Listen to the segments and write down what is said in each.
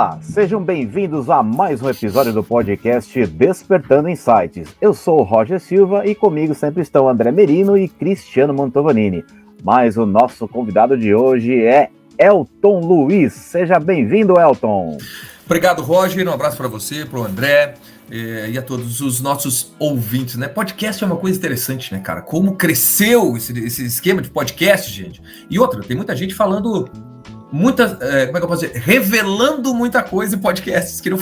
Olá, sejam bem-vindos a mais um episódio do podcast Despertando Insights. Eu sou o Roger Silva e comigo sempre estão André Merino e Cristiano Montovanini. Mas o nosso convidado de hoje é Elton Luiz. Seja bem-vindo, Elton. Obrigado, Roger. Um abraço para você, para o André e a todos os nossos ouvintes, né? Podcast é uma coisa interessante, né, cara? Como cresceu esse esquema de podcast, gente. E outra, tem muita gente falando como é que eu posso dizer? Revelando muita coisa em podcasts que não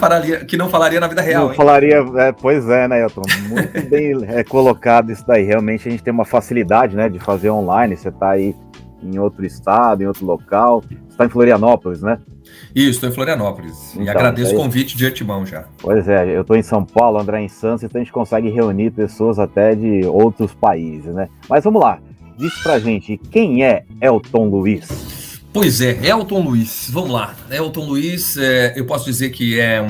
falaria na vida real. Não falaria, pois é, né, Elton? Muito bem colocado isso daí. Realmente a gente tem uma facilidade, né, de fazer online. Você está aí em outro estado, em outro local. Você está em Florianópolis, né? Isso, estou em Florianópolis. Então, e agradeço o convite de antemão já. Pois é, eu estou em São Paulo, André em Santos, então a gente consegue reunir pessoas até de outros países, né? Mas vamos lá, diz pra gente, quem é Elton Luiz? Pois é, Elton Luiz, vamos lá. Elton Luiz, eu posso dizer que é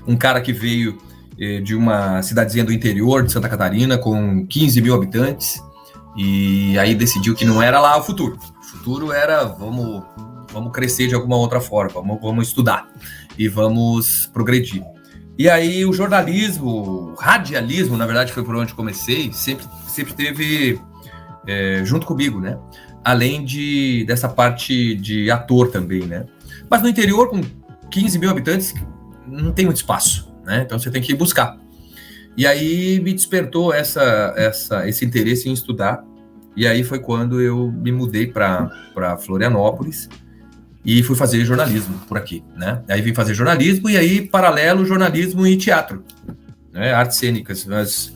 um cara que veio de uma cidadezinha do interior de Santa Catarina, com 15 mil habitantes, e aí decidiu que não era lá o futuro. O futuro era, vamos crescer de alguma outra forma, vamos estudar e vamos progredir. E aí o jornalismo, o radialismo, na verdade foi por onde comecei, sempre teve junto comigo, né? Além dessa parte de ator também, né? Mas no interior, com 15 mil habitantes, não tem muito espaço, né? Então você tem que ir buscar. E aí me despertou esse interesse em estudar. E aí foi quando eu me mudei para Florianópolis e fui fazer jornalismo por aqui, né? Aí vim fazer jornalismo e aí, paralelo, jornalismo e teatro, né? Artes cênicas, mas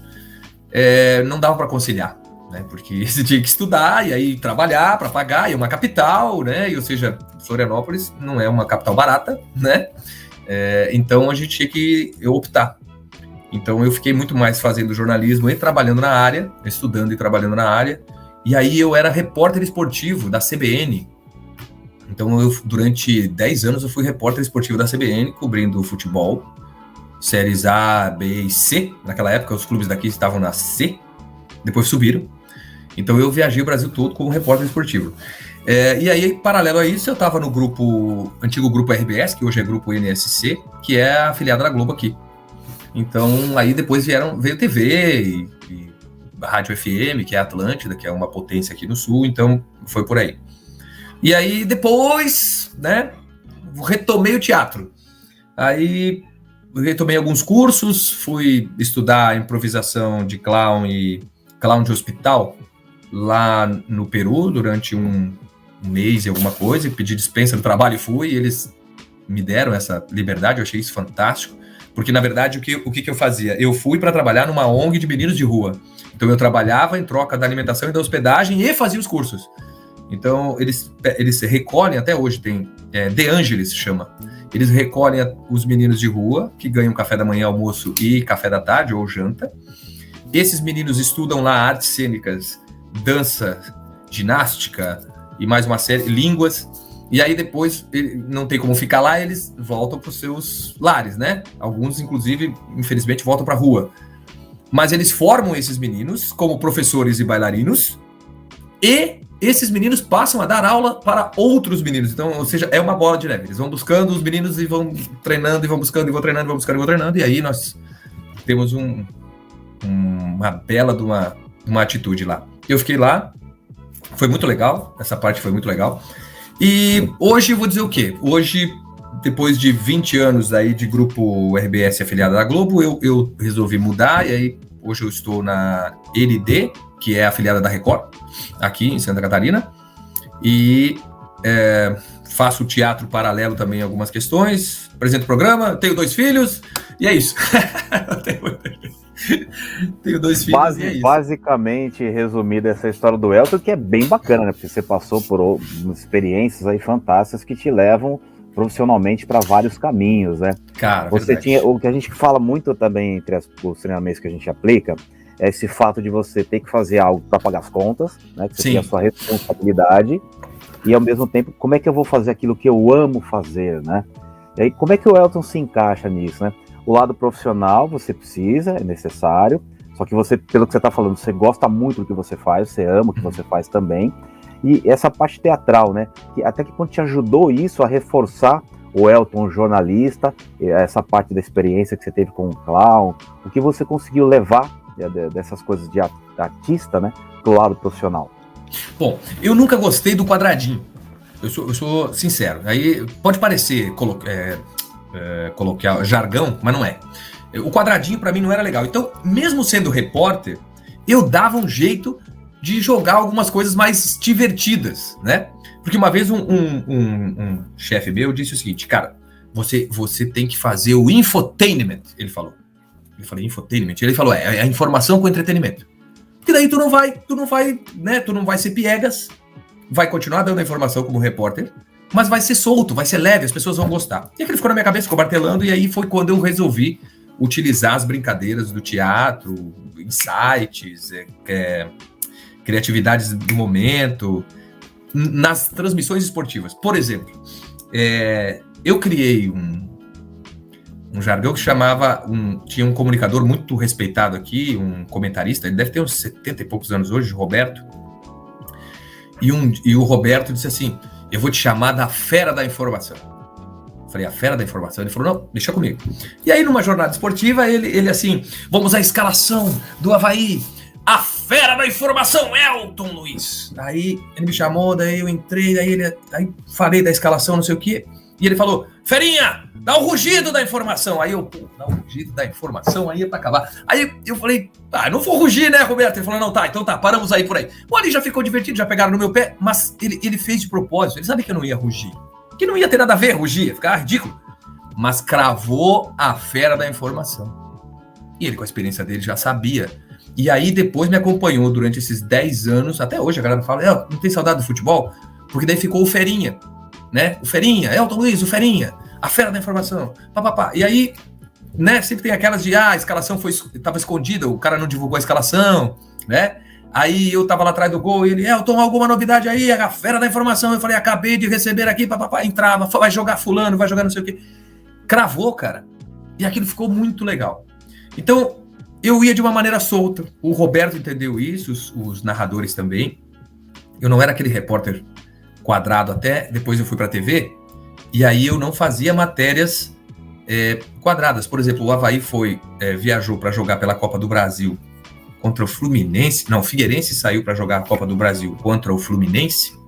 não dava para conciliar. Né, porque você tinha que estudar e aí trabalhar para pagar, e é uma capital, né? E, ou seja, Florianópolis não é uma capital barata, né? Então a gente tinha que optar. Então eu fiquei muito mais fazendo jornalismo e trabalhando na área, estudando e trabalhando na área. E aí eu era repórter esportivo da CBN. Então durante 10 anos eu fui repórter esportivo da CBN, cobrindo futebol, séries A, B e C. Naquela época os clubes daqui estavam na C, depois subiram. Então eu viajei o Brasil todo como repórter esportivo. E aí, paralelo a isso, eu estava no antigo grupo RBS, que hoje é grupo NSC, que é a afiliada da Globo aqui. Então aí depois veio TV e a Rádio FM, que é a Atlântida, que é uma potência aqui no Sul, então foi por aí. E aí depois, né, retomei o teatro. Aí retomei alguns cursos, fui estudar improvisação de clown e clown de hospital lá no Peru durante um mês e alguma coisa, pedi dispensa do trabalho e fui, e eles me deram essa liberdade, eu achei isso fantástico, porque na verdade o que eu fazia? Eu fui para trabalhar numa ONG de meninos de rua, então eu trabalhava em troca da alimentação e da hospedagem e fazia os cursos. Então eles recolhem, até hoje tem, De Angelis se chama, eles recolhem os meninos de rua, que ganham café da manhã, almoço e café da tarde ou janta. Esses meninos estudam lá artes cênicas, dança, ginástica e mais uma série, línguas, e aí depois não tem como ficar lá, eles voltam para os seus lares, né? Alguns, inclusive, infelizmente, voltam para a rua. Mas eles formam esses meninos como professores e bailarinos, e esses meninos passam a dar aula para outros meninos. Então, ou seja, é uma bola de neve. Eles vão buscando os meninos e vão treinando, e vão buscando, e vão treinando, e vão buscando, e vão treinando, e aí nós temos uma bela de uma atitude lá. Eu fiquei lá, foi muito legal, essa parte foi muito legal. E hoje eu vou dizer o quê? Hoje, depois de 20 anos aí de grupo RBS afiliado da Globo, eu resolvi mudar, e aí hoje eu estou na ND, que é afiliada da Record, aqui em Santa Catarina, e faço teatro paralelo também em algumas questões, apresento programa, tenho 2 filhos, e é isso. Tenho 2 filhos, e é isso. Basicamente, resumida essa história do Elton, que é bem bacana, né? Porque você passou por experiências aí fantásticas que te levam profissionalmente para vários caminhos, né? Cara, você verdade. tinha, o que a gente fala muito também entre os treinamentos que a gente aplica, é esse fato de você ter que fazer algo para pagar as contas, né? Que você tem a sua responsabilidade, e ao mesmo tempo, como é que eu vou fazer aquilo que eu amo fazer, né? E aí, como é que o Elton se encaixa nisso, né? O lado profissional você precisa, é necessário, só que você, pelo que você está falando, você gosta muito do que você faz, você ama o que você faz também, e essa parte teatral, né? Que até que ponto te ajudou isso a reforçar o Elton jornalista, essa parte da experiência que você teve com o clown, o que você conseguiu levar dessas coisas de artista, né, pro lado profissional? Bom, eu nunca gostei do quadradinho. Eu sou sincero. Aí pode parecer coloquial, jargão, mas não é. O quadradinho para mim não era legal. Então, mesmo sendo repórter, eu dava um jeito de jogar algumas coisas mais divertidas, né? Porque uma vez um chefe meu disse o seguinte, cara, você tem que fazer o infotainment, ele falou. Eu falei, infotainment? Ele falou, é a informação com entretenimento. Porque daí tu não vai ser piegas, vai continuar dando a informação como repórter, mas vai ser solto, vai ser leve, as pessoas vão gostar. E aquilo ficou na minha cabeça, ficou martelando, e aí foi quando eu resolvi utilizar as brincadeiras do teatro, insights, criatividades do momento, nas transmissões esportivas. Por exemplo, eu criei um jargão que chamava, tinha um comunicador muito respeitado aqui, um comentarista, ele deve ter uns 70 e poucos anos hoje, Roberto, e o Roberto disse assim, eu vou te chamar da fera da informação. Eu falei, a fera da informação? Ele falou, não, deixa comigo. E aí, numa jornada esportiva, ele assim, vamos à escalação do Avaí, a fera da informação, Elton Luiz. Aí ele me chamou, daí eu entrei, aí falei da escalação, não sei o quê, e ele falou, ferinha, dá o rugido da informação. Aí eu, dá o rugido da informação, aí é pra acabar. Aí eu falei, tá, não vou rugir, né, Roberto? Ele falou, não, tá, então tá, paramos aí por aí. Bom, ali já ficou divertido, já pegaram no meu pé, mas ele fez de propósito, ele sabe que eu não ia rugir, que não ia ter nada a ver rugir, ia ficar ridículo, mas cravou a fera da informação. E ele, com a experiência dele, já sabia. E aí depois me acompanhou durante esses 10 anos, até hoje a galera fala, não tem saudade do futebol? Porque daí ficou o Ferinha, né? O Ferinha, Elton Luiz, o Ferinha, a fera da informação, papapá. E aí, né, sempre tem aquelas de, a escalação estava escondida, o cara não divulgou a escalação, né? Aí eu tava lá atrás do gol e ele, Elton, alguma novidade aí? A fera da informação. Eu falei, acabei de receber aqui, papapá, entrava, vai jogar fulano, vai jogar não sei o quê. Cravou, cara. E aquilo ficou muito legal. Então, eu ia de uma maneira solta. O Roberto entendeu isso, os narradores também. Eu não era aquele repórter quadrado até, depois eu fui pra TV, e aí eu não fazia matérias quadradas. Por exemplo, o Avaí viajou para jogar pela Copa do Brasil contra o Fluminense. Não, o Figueirense saiu para jogar a Copa do Brasil contra o Fluminense.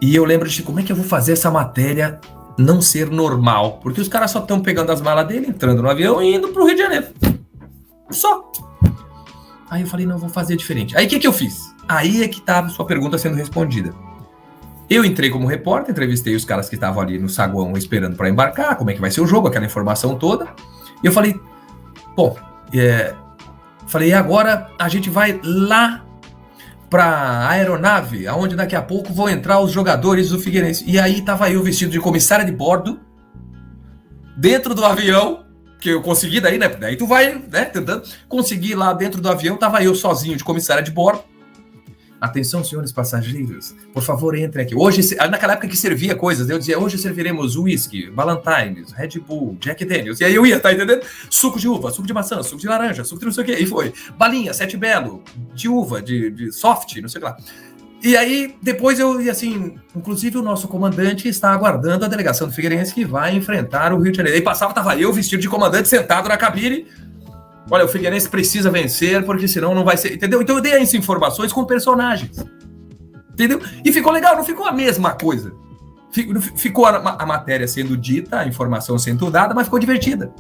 E eu lembro de como é que eu vou fazer essa matéria não ser normal, porque os caras só estão pegando as malas dele, entrando no avião e indo pro Rio de Janeiro. Só. Aí eu falei, não, vou fazer diferente. Aí o que eu fiz? Aí é que estava sua pergunta sendo respondida. Eu entrei como repórter, entrevistei os caras que estavam ali no saguão esperando para embarcar, como é que vai ser o jogo, aquela informação toda. E eu falei, bom, falei, agora a gente vai lá para a aeronave, aonde daqui a pouco vão entrar os jogadores do Figueirense. E aí tava eu vestido de comissária de bordo, dentro do avião, que eu consegui daí, né? Daí tu vai, né, tentando. Consegui lá dentro do avião, tava eu sozinho de comissária de bordo. Atenção, senhores passageiros, por favor, entrem aqui. Hoje, naquela época que servia coisas, eu dizia, hoje serviremos whisky, Ballantines, Red Bull, Jack Daniels. E aí eu ia, tá entendendo? Suco de uva, suco de maçã, suco de laranja, suco de não sei o quê. E foi. Balinha, Sete Belo, de uva, de soft, não sei o que lá. E aí, depois eu ia assim, inclusive o nosso comandante está aguardando a delegação do Figueirense que vai enfrentar o Rio de Janeiro. Aí tava eu vestido de comandante, sentado na cabine. Olha, o Figueirense precisa vencer, porque senão não vai ser... Entendeu? Então eu dei essas informações com personagens. Entendeu? E ficou legal, não ficou a mesma coisa. Ficou a matéria sendo dita, a informação sendo dada, mas ficou divertida.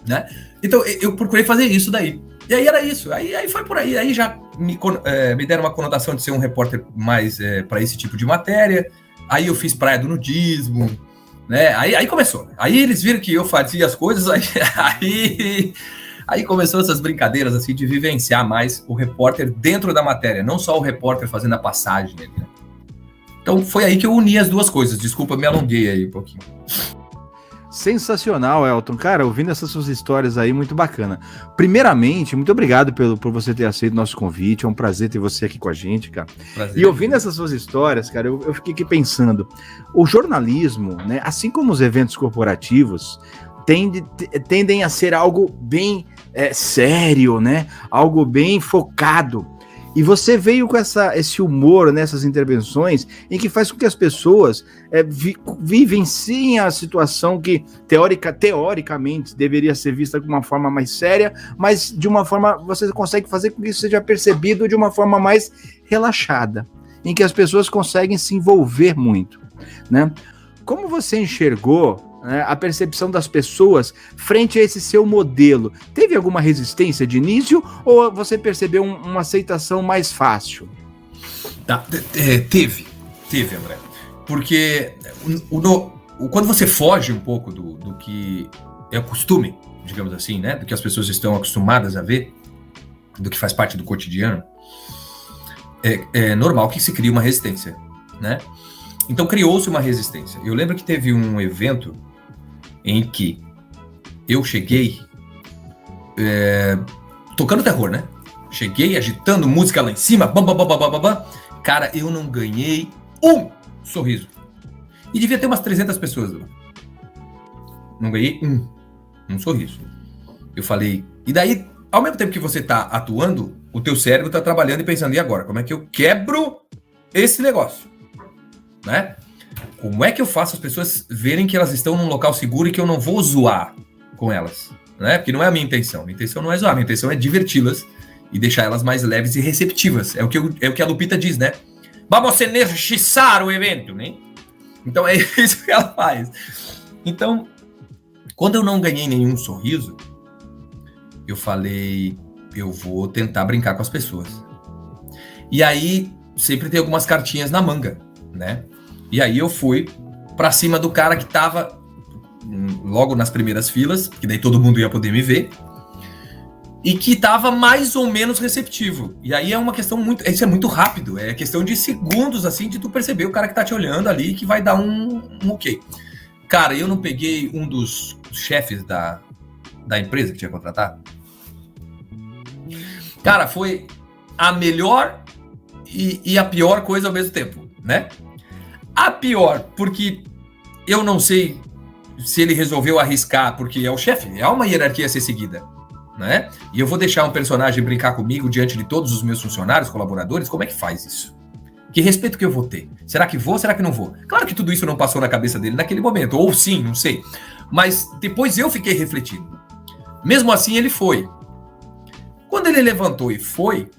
Né? Então eu procurei fazer isso daí. E aí era isso. Aí foi por aí. Aí já me deram uma conotação de ser um repórter mais para esse tipo de matéria. Aí eu fiz praia do nudismo. Né? Aí começou. Aí eles viram que eu fazia as coisas, Aí começou essas brincadeiras assim de vivenciar mais o repórter dentro da matéria, não só o repórter fazendo a passagem ali, né? Então foi aí que eu uni as duas coisas. Desculpa, me alonguei aí um pouquinho. Sensacional, Elton. Cara, ouvindo essas suas histórias aí, muito bacana. Primeiramente, muito obrigado por você ter aceito o nosso convite. É um prazer ter você aqui com a gente, cara. Prazer. E ouvindo essas suas histórias, cara, eu fiquei aqui pensando. O jornalismo, né, assim como os eventos corporativos, tendem a ser algo bem sério, né? Algo bem focado. E você veio com esse humor nessas intervenções em que faz com que as pessoas vivenciem a situação que teoricamente deveria ser vista de uma forma mais séria, mas de uma forma você consegue fazer com que isso seja percebido de uma forma mais relaxada, em que as pessoas conseguem se envolver muito, né? Como você enxergou, né, a percepção das pessoas frente a esse seu modelo? Teve alguma resistência de início ou você percebeu uma aceitação mais fácil? Teve, André. Porque quando você foge um pouco do que é o costume, digamos assim, né, do que as pessoas estão acostumadas a ver, do que faz parte do cotidiano, é normal que se crie uma resistência, né? Então criou-se uma resistência. Eu lembro que teve um evento em que eu cheguei tocando terror, né? Cheguei agitando música lá em cima, bam, bam, bam, bam, bam, bam. Cara, eu não ganhei um sorriso. E devia ter umas 300 pessoas lá. Não ganhei um sorriso. Eu falei, e daí, ao mesmo tempo que você tá atuando, o teu cérebro tá trabalhando e pensando, e agora? Como é que eu quebro esse negócio? Né? Como é que eu faço as pessoas verem que elas estão num local seguro e que eu não vou zoar com elas? Né? Porque não é a minha intenção. Minha intenção não é zoar, minha intenção é diverti-las e deixar elas mais leves e receptivas. É o que a Lupita diz, né? Vamos energizar o evento, né? Então é isso que ela faz. Então, quando eu não ganhei nenhum sorriso, eu falei, eu vou tentar brincar com as pessoas. E aí, sempre tem algumas cartinhas na manga, né? E aí eu fui pra cima do cara que tava logo nas primeiras filas, que daí todo mundo ia poder me ver, e que tava mais ou menos receptivo. E aí é uma questão isso é muito rápido, é questão de segundos, assim, de tu perceber o cara que tá te olhando ali e que vai dar um ok. Cara, eu não peguei um dos chefes da empresa que tinha contratado. Cara, foi a melhor e a pior coisa ao mesmo tempo, né? A pior, porque eu não sei se ele resolveu arriscar, porque é o chefe, há uma hierarquia a ser seguida, né? E eu vou deixar um personagem brincar comigo diante de todos os meus funcionários, colaboradores, como é que faz isso? Que respeito que eu vou ter? Será que vou, será que não vou? Claro que tudo isso não passou na cabeça dele naquele momento, ou sim, não sei. Mas depois eu fiquei refletindo. Mesmo assim, ele foi. Quando ele levantou e foi,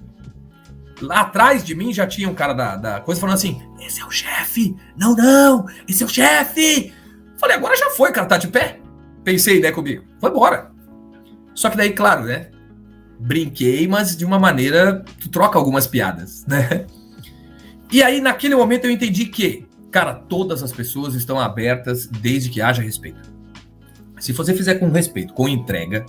lá atrás de mim já tinha um cara da coisa falando assim, esse é o chefe, não, esse é o chefe. Falei, agora já foi, o cara tá de pé. Pensei, né, comigo, foi embora. Só que daí, claro, né, brinquei, mas de uma maneira, tu troca algumas piadas, né. E aí, naquele momento eu entendi que, cara, todas as pessoas estão abertas desde que haja respeito. Se você fizer com respeito, com entrega,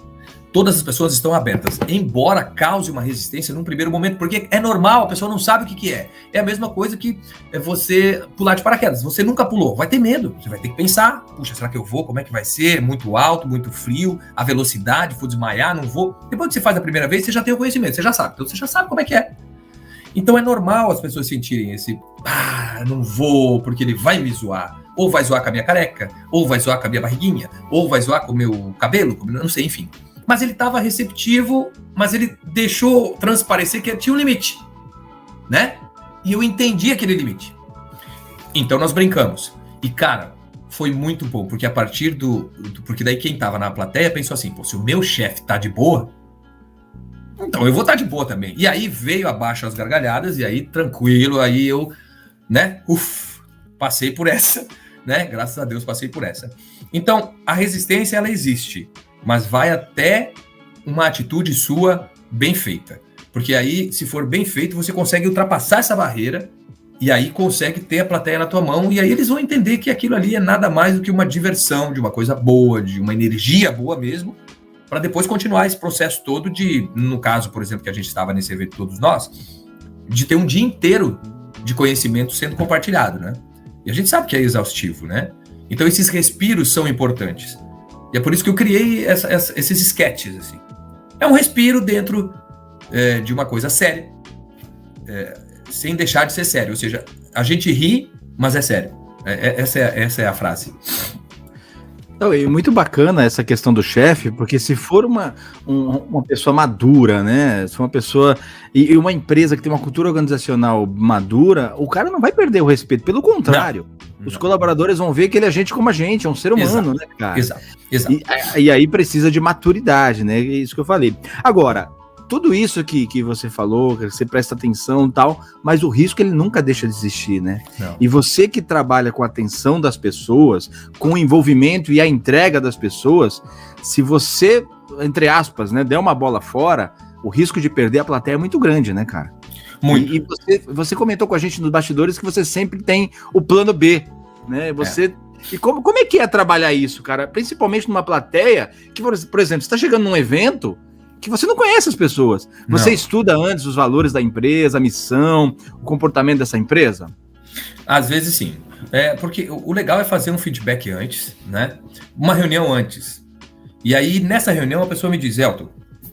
todas as pessoas estão abertas, embora cause uma resistência num primeiro momento, porque é normal, a pessoa não sabe o que é. É a mesma coisa que você pular de paraquedas. Você nunca pulou, vai ter medo, você vai ter que pensar, puxa, será que eu vou? Como é que vai ser? Muito alto, muito frio, a velocidade, vou desmaiar, não vou? Depois que você faz a primeira vez, você já tem o conhecimento, você já sabe, então você já sabe como é que é. Então é normal as pessoas sentirem esse, não vou, porque ele vai me zoar. Ou vai zoar com a minha careca, ou vai zoar com a minha barriguinha, ou vai zoar com o meu cabelo, não sei, enfim. Mas ele estava receptivo, mas ele deixou transparecer que tinha um limite, né? E eu entendi aquele limite. Então nós brincamos. E, cara, foi muito bom, porque a partir porque daí quem estava na plateia pensou assim, pô, se o meu chefe tá de boa, então eu vou estar de boa também. E aí veio abaixo as gargalhadas, e aí tranquilo, aí eu, né, passei por essa, né? Graças a Deus passei por essa. Então, a resistência, ela existe, mas vai até uma atitude sua bem feita. Porque aí, se for bem feito, você consegue ultrapassar essa barreira e aí consegue ter a plateia na tua mão e aí eles vão entender que aquilo ali é nada mais do que uma diversão, de uma coisa boa, de uma energia boa mesmo, para depois continuar esse processo todo de, no caso, por exemplo, que a gente estava nesse evento todos nós, de ter um dia inteiro de conhecimento sendo compartilhado, né? E a gente sabe que é exaustivo, né? Então esses respiros são importantes. E é por isso que eu criei esses sketches, assim. É um respiro dentro de uma coisa séria, sem deixar de ser sério. Ou seja, a gente ri, mas é sério. Essa é a frase. Então, é muito bacana essa questão do chefe, porque se for uma pessoa madura, né? Se for uma pessoa e uma empresa que tem uma cultura organizacional madura, o cara não vai perder o respeito, pelo contrário. Os colaboradores vão ver que ele é gente como a gente, é um ser humano, né, cara? Exato. E aí precisa de maturidade, né? É isso que eu falei. Agora, tudo isso que você falou, que você presta atenção e tal, mas o risco ele nunca deixa de existir, né? Não. E você que trabalha com a atenção das pessoas, com o envolvimento e a entrega das pessoas, se você, entre aspas, né, der uma bola fora, o risco de perder a plateia é muito grande, né, cara? Muito. E você comentou com a gente nos bastidores que você sempre tem o plano B, né? E como é que é trabalhar isso, cara? Principalmente numa plateia que, por exemplo, você está chegando num evento que você não conhece as pessoas. Você estuda antes os valores da empresa, a missão, o comportamento dessa empresa? Às vezes sim. Porque o legal é fazer um feedback antes, né? Uma reunião antes. E aí, nessa reunião, a pessoa me diz, Elton,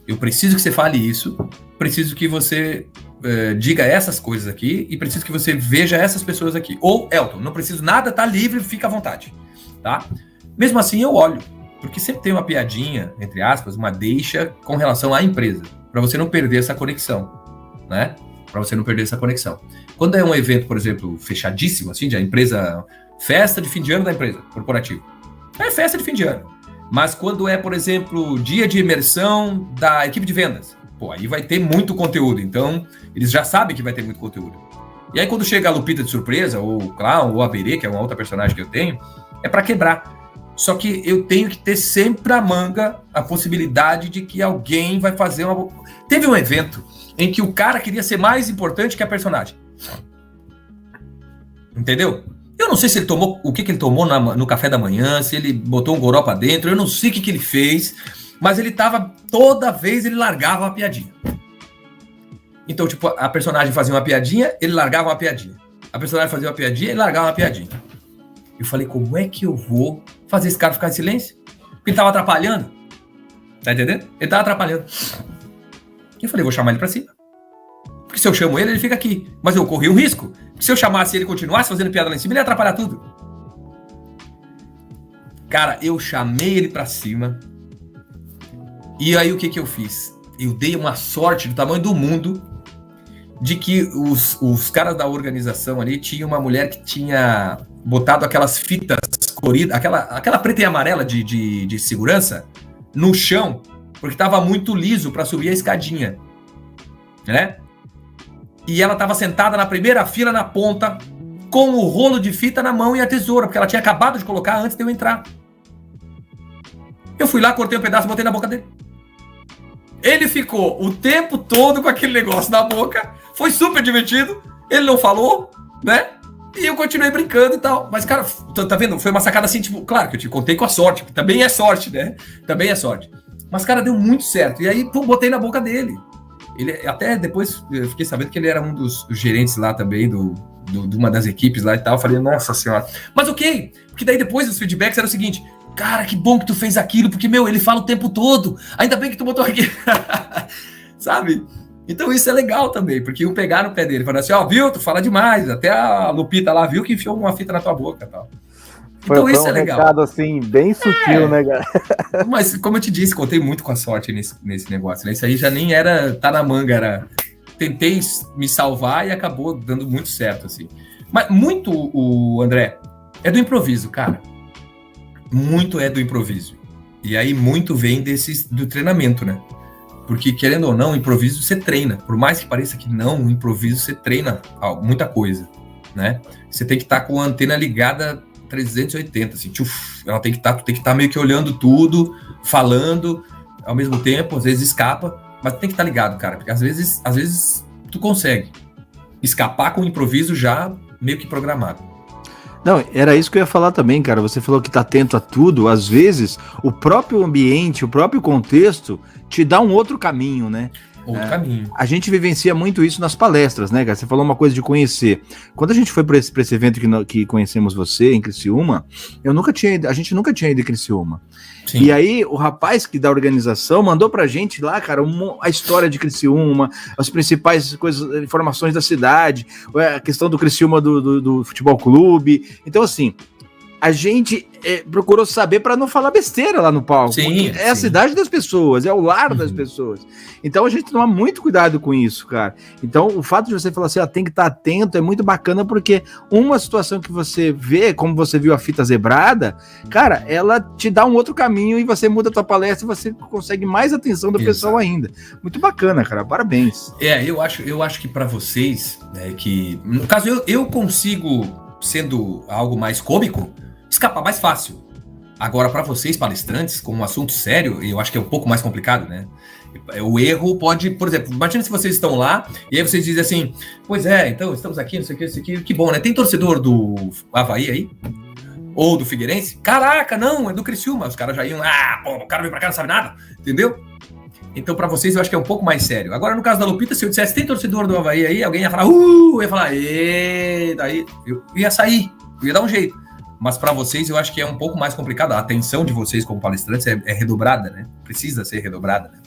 eu preciso que você fale isso, preciso que você diga essas coisas aqui e preciso que você veja essas pessoas aqui. Ou, Elton, não preciso nada, tá livre, fica à vontade. Tá? Mesmo assim, eu olho. Porque sempre tem uma piadinha, entre aspas, uma deixa com relação à empresa, para você não perder essa conexão, né? Para você não perder essa conexão. Quando é um evento, por exemplo, fechadíssimo, assim, de a empresa, festa de fim de ano da empresa, corporativo, é festa de fim de ano. Mas quando é, por exemplo, dia de imersão da equipe de vendas, pô, aí vai ter muito conteúdo, então eles já sabem que vai ter muito conteúdo. E aí quando chega a Lupita de surpresa, ou o Clown, ou a Berê, que é uma outra personagem que eu tenho, é para quebrar. Só que eu tenho que ter sempre a manga a possibilidade de que alguém vai fazer uma... Teve um evento em que o cara queria ser mais importante que a personagem. Entendeu? Eu não sei se ele tomou... O que ele tomou no café da manhã, se ele botou um goró pra dentro, eu não sei o que ele fez, mas ele tava... Toda vez ele largava uma piadinha. Então, tipo, a personagem fazia uma piadinha, ele largava uma piadinha. A personagem fazia uma piadinha, ele largava uma piadinha. Eu falei, como é que eu vou fazer esse cara ficar em silêncio? Porque ele tava atrapalhando. Tá entendendo? Ele tava atrapalhando. Eu falei, vou chamar ele pra cima. Porque se eu chamo ele, ele fica aqui. Mas eu corri um risco. Porque se eu chamasse ele e continuasse fazendo piada lá em cima, ele ia atrapalhar tudo. Cara, eu chamei ele pra cima. E aí o que eu fiz? Eu dei uma sorte do tamanho do mundo de que os caras da organização ali tinham uma mulher que tinha botado aquelas fitas coloridas, aquela preta e amarela de segurança no chão, porque estava muito liso para subir a escadinha, né? E ela estava sentada na primeira fila, na ponta, com o rolo de fita na mão e a tesoura, porque ela tinha acabado de colocar antes de eu entrar. Eu fui lá, cortei um pedaço e botei na boca dele. Ele ficou o tempo todo com aquele negócio na boca, foi super divertido, ele não falou, né? E eu continuei brincando e tal. Mas, cara, tá vendo? Foi uma sacada assim, tipo, claro que eu te contei com a sorte, porque também é sorte, né? Também é sorte. Mas, cara, deu muito certo. E aí, pô, botei na boca dele. Ele até depois eu fiquei sabendo que ele era um dos gerentes lá também, de uma das equipes lá e tal. Eu falei, nossa senhora. Mas ok, porque daí depois os feedbacks era o seguinte: cara, que bom que tu fez aquilo, porque, meu, ele fala o tempo todo. Ainda bem que tu botou aqui. Sabe? Então isso é legal também, porque iam pegar no pé dele, falando assim, ó, viu, tu fala demais, até a Lupita lá viu que enfiou uma fita na tua boca e tal. Então isso é legal. Recado assim, bem sutil, né, cara? Mas como eu te disse, contei muito com a sorte nesse negócio, né? Isso aí já nem era, tá na manga, era... Tentei me salvar e acabou dando muito certo, assim. Mas muito, André, é do improviso, cara. Muito é do improviso. E aí muito vem do treinamento, né? Porque, querendo ou não, o improviso você treina. Por mais que pareça que não, o improviso você treina muita coisa, né? Você tem que estar com a antena ligada 380, assim. Ela tem que estar, tu tem que estar meio que olhando tudo, falando ao mesmo tempo, às vezes escapa, mas tu tem que estar ligado, cara. Porque às vezes tu consegue escapar com o improviso já meio que programado. Não, era isso que eu ia falar também, cara. Você falou que tá atento a tudo. Às vezes, o próprio ambiente, o próprio contexto te dá um outro caminho, né? Outro caminho. A gente vivencia muito isso nas palestras, né, cara? Você falou uma coisa de conhecer. Quando a gente foi para esse evento que conhecemos você, em Criciúma, a gente nunca tinha ido em Criciúma. Sim. E aí, o rapaz da organização mandou pra gente lá, cara, a história de Criciúma, as principais coisas, informações da cidade, a questão do Criciúma do futebol clube. Então, assim, a gente procurou saber para não falar besteira lá no palco. Sim, é a cidade das pessoas, é o lar das pessoas. Então a gente toma muito cuidado com isso, cara. Então o fato de você falar assim, tem que estar atento, é muito bacana, porque uma situação que você vê, como você viu a fita zebrada, cara, ela te dá um outro caminho e você muda a tua palestra e você consegue mais atenção do pessoal ainda. Muito bacana, cara. Parabéns. Eu acho que para vocês, né, que no caso eu consigo, sendo algo mais cômico, escapar mais fácil. Agora, para vocês, palestrantes, com um assunto sério, eu acho que é um pouco mais complicado, né? O erro pode, por exemplo, imagina se vocês estão lá e aí vocês dizem assim, pois é, então estamos aqui, não sei o que, isso aqui, que bom, né? Tem torcedor do Avaí aí? Ou do Figueirense? Caraca, não, é do Criciúma. Os caras já iam, o cara veio pra cá, não sabe nada, entendeu? Então, para vocês, eu acho que é um pouco mais sério. Agora, no caso da Lupita, se eu dissesse, tem torcedor do Avaí aí, alguém ia falar, eu ia falar, daí eu ia sair, eu ia dar um jeito. Mas para vocês, eu acho que é um pouco mais complicado. A atenção de vocês como palestrantes é redobrada, né? Precisa ser redobrada, né?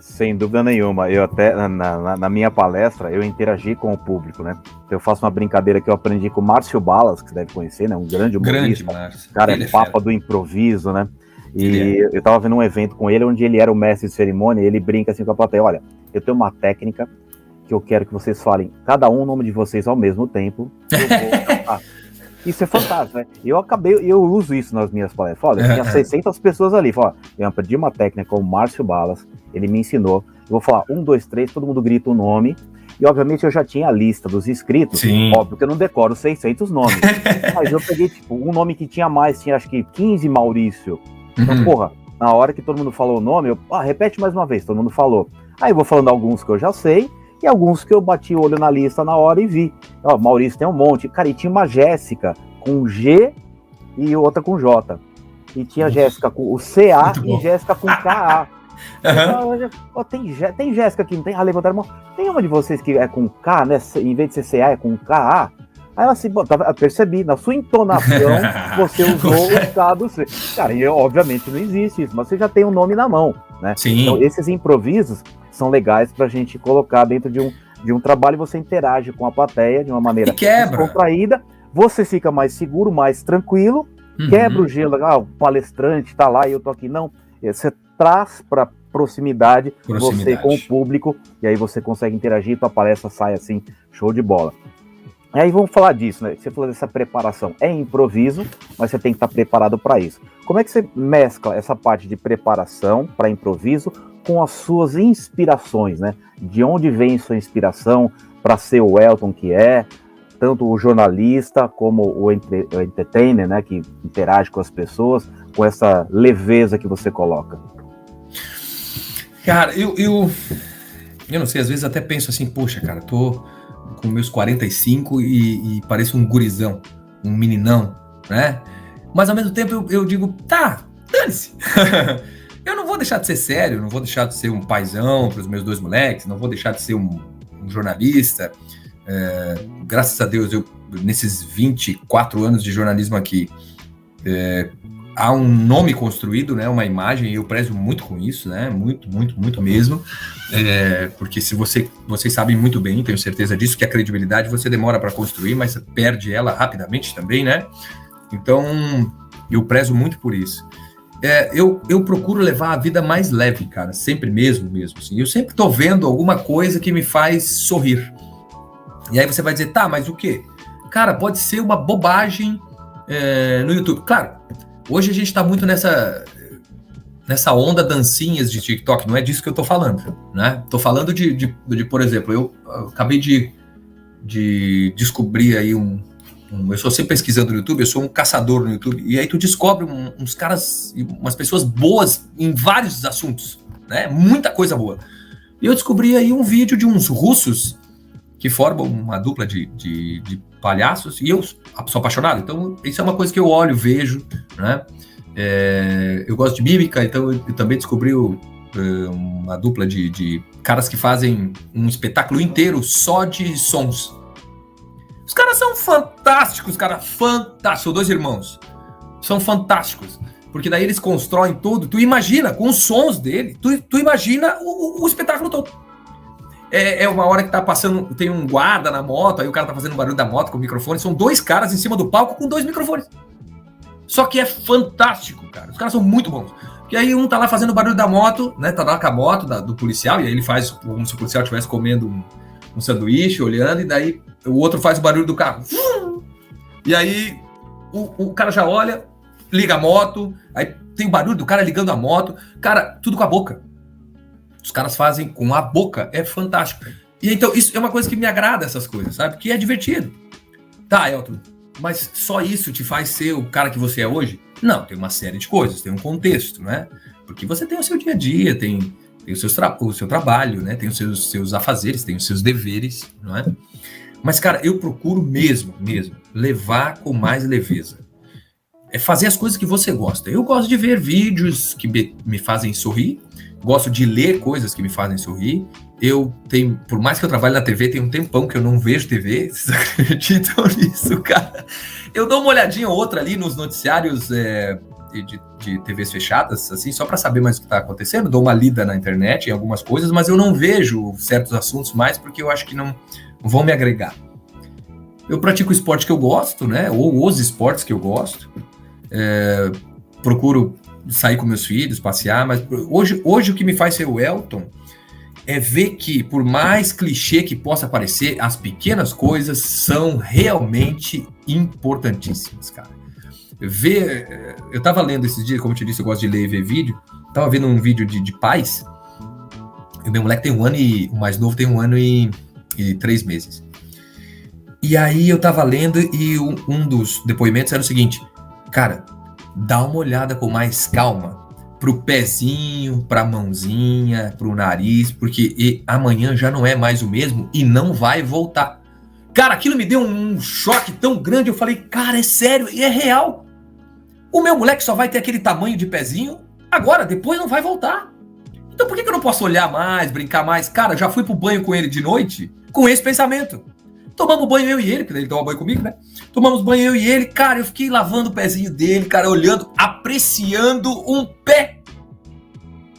Sem dúvida nenhuma. Eu até, na minha palestra, eu interagi com o público, né? Eu faço uma brincadeira que eu aprendi com o Márcio Balas, que você deve conhecer, né? Um grande humorista. Márcio. Cara, é papa do improviso, né? E eu tava vendo um evento com ele, onde ele era o mestre de cerimônia, e ele brinca assim com a plateia, olha, eu tenho uma técnica que eu quero que vocês falem, cada um o nome de vocês ao mesmo tempo. Isso é fantástico, né? Eu uso isso nas minhas palestras. Olha, eu tinha 600 pessoas ali. Eu aprendi uma técnica com o Márcio Balas, ele me ensinou. Eu vou falar 1, 2, 3, todo mundo grita o nome. E, obviamente, eu já tinha a lista dos inscritos. Sim. Óbvio que eu não decoro 600 nomes. Mas eu peguei, um nome que tinha mais, tinha acho que 15 Maurício. Então, porra, na hora que todo mundo falou o nome, repete mais uma vez, todo mundo falou. Aí eu vou falando alguns que eu já sei, e alguns que eu bati o olho na lista na hora e vi. Maurício tem um monte. Cara, e tinha uma Jéssica com G e outra com J. E tinha Jéssica com o CA e Jéssica com KA. Tem Jéssica aqui, não tem? Levantaram a mão. Tem uma de vocês que é com K, né? Em vez de ser CA, é com KA. Aí ela assim, eu percebi, na sua entonação, você usou o K do C. Cara, e obviamente não existe isso, mas você já tem um nome na mão, né? Sim. Então, esses improvisos são legais pra gente colocar dentro de um trabalho, você interage com a plateia de uma maneira descontraída, você fica mais seguro, mais tranquilo, quebra o gelo, o palestrante tá lá e eu tô aqui, não. Você traz pra proximidade você com o público, e aí você consegue interagir, tua palestra sai assim, show de bola. Aí vamos falar disso, né? Você falou dessa preparação. É improviso, mas você tem que estar preparado para isso. Como é que você mescla essa parte de preparação para improviso com as suas inspirações, né? De onde vem sua inspiração para ser o Elton que é, tanto o jornalista como o entertainer, né? Que interage com as pessoas, com essa leveza que você coloca. Cara, eu não sei, às vezes até penso assim, poxa, cara, tô com meus 45 e pareço um gurizão, um meninão, né? Mas ao mesmo tempo eu digo, dane-se. Eu não vou deixar de ser sério, não vou deixar de ser um paizão para os meus 2 moleques, não vou deixar de ser um jornalista. Graças a Deus, nesses 24 anos de jornalismo aqui, há um nome construído, né, uma imagem, e eu prezo muito com isso, né, muito mesmo, porque se vocês sabem muito bem, tenho certeza disso, que a credibilidade você demora para construir, mas você perde ela rapidamente também, né, então eu prezo muito por isso. Eu procuro levar a vida mais leve, cara, sempre mesmo, assim, eu sempre tô vendo alguma coisa que me faz sorrir, e aí você vai dizer, mas o quê? Cara, pode ser uma bobagem no YouTube, claro. Hoje a gente está muito nessa onda dancinhas de TikTok, não é disso que eu tô falando, né? Tô falando de por exemplo, eu acabei de descobrir aí eu sou sempre pesquisando no YouTube, eu sou um caçador no YouTube, e aí tu descobre uns caras, umas pessoas boas em vários assuntos, né? Muita coisa boa. E eu descobri aí um vídeo de uns russos que formam uma dupla de palhaços, e eu sou apaixonado, então isso é uma coisa que eu olho, vejo, né? Eu gosto de mímica, então eu também descobri uma dupla de caras que fazem um espetáculo inteiro só de sons. Os caras são fantásticos, são 2 irmãos, são fantásticos, porque daí eles constroem tudo, tu imagina, com os sons dele, tu imagina o espetáculo todo. É uma hora que tá passando, tem um guarda na moto, aí o cara tá fazendo barulho da moto com o microfone, são 2 caras em cima do palco com 2 microfones. Só que é fantástico, cara. Os caras são muito bons. Porque aí um tá lá fazendo o barulho da moto, né? Tá lá com a moto do policial, e aí ele faz como se o policial estivesse comendo um sanduíche, olhando, e daí o outro faz o barulho do carro. E aí o cara já olha, liga a moto, aí tem o barulho do cara ligando a moto. Cara, tudo com a boca. Os caras fazem com a boca, é fantástico. E então, isso é uma coisa que me agrada, essas coisas, sabe? Que é divertido. Tá, Elton, mas só isso te faz ser o cara que você é hoje? Não, tem uma série de coisas, tem um contexto, né? Porque você tem o seu dia a dia, tem o seu trabalho, né? Tem os seus afazeres, tem os seus deveres, não é? Mas, cara, eu procuro mesmo, levar com mais leveza. É fazer as coisas que você gosta. Eu gosto de ver vídeos que me fazem sorrir, gosto de ler coisas que me fazem sorrir. Por mais que eu trabalhe na TV, tem um tempão que eu não vejo TV. Vocês acreditam nisso, cara? Eu dou uma olhadinha ou outra ali nos noticiários de TVs fechadas, assim, só para saber mais o que está acontecendo. Dou uma lida na internet em algumas coisas, mas eu não vejo certos assuntos mais porque eu acho que não vão me agregar. Eu pratico o esporte que eu gosto, né? Ou os esportes que eu gosto. Procuro sair com meus filhos, passear, mas hoje o que me faz ser o Elton é ver que, por mais clichê que possa parecer, as pequenas coisas são realmente importantíssimas, cara. Eu tava lendo esses dias, como eu te disse, eu gosto de ler e ver vídeo, tava vendo um vídeo de pais, e o meu moleque tem 1 ano e o mais novo tem 1 ano e 3 meses. E aí eu tava lendo e um dos depoimentos era o seguinte: cara, dá uma olhada com mais calma pro pezinho, pra mãozinha, pro nariz, porque amanhã já não é mais o mesmo e não vai voltar. Cara, aquilo me deu um choque tão grande, eu falei, cara, é sério, e é real. O meu moleque só vai ter aquele tamanho de pezinho agora, depois não vai voltar. Então por que eu não posso olhar mais, brincar mais? Cara, já fui pro banho com ele de noite com esse pensamento. Tomamos banho eu e ele, porque ele toma banho comigo, né? Tomamos banho eu e ele, cara, eu fiquei lavando o pezinho dele, cara, olhando, apreciando um pé.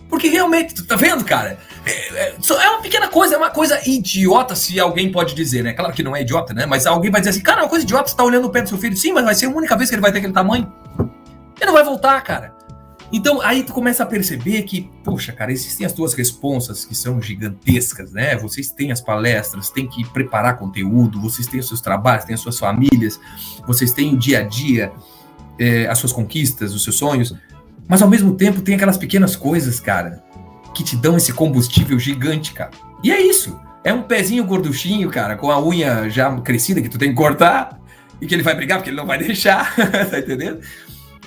Porque realmente, tu tá vendo, cara? É uma pequena coisa, é uma coisa idiota, se alguém pode dizer, né? Claro que não é idiota, né? Mas alguém vai dizer assim, cara, é uma coisa idiota, você tá olhando o pé do seu filho. Sim, mas vai ser a única vez que ele vai ter aquele tamanho. Ele não vai voltar, cara. Então, aí tu começa a perceber que, poxa, cara, existem as tuas responsas que são gigantescas, né? Vocês têm as palestras, têm que preparar conteúdo, vocês têm os seus trabalhos, têm as suas famílias, vocês têm o dia a dia, as suas conquistas, os seus sonhos, mas ao mesmo tempo tem aquelas pequenas coisas, cara, que te dão esse combustível gigante, cara. E é isso, é um pezinho gorduchinho, cara, com a unha já crescida que tu tem que cortar e que ele vai brigar porque ele não vai deixar, tá entendendo?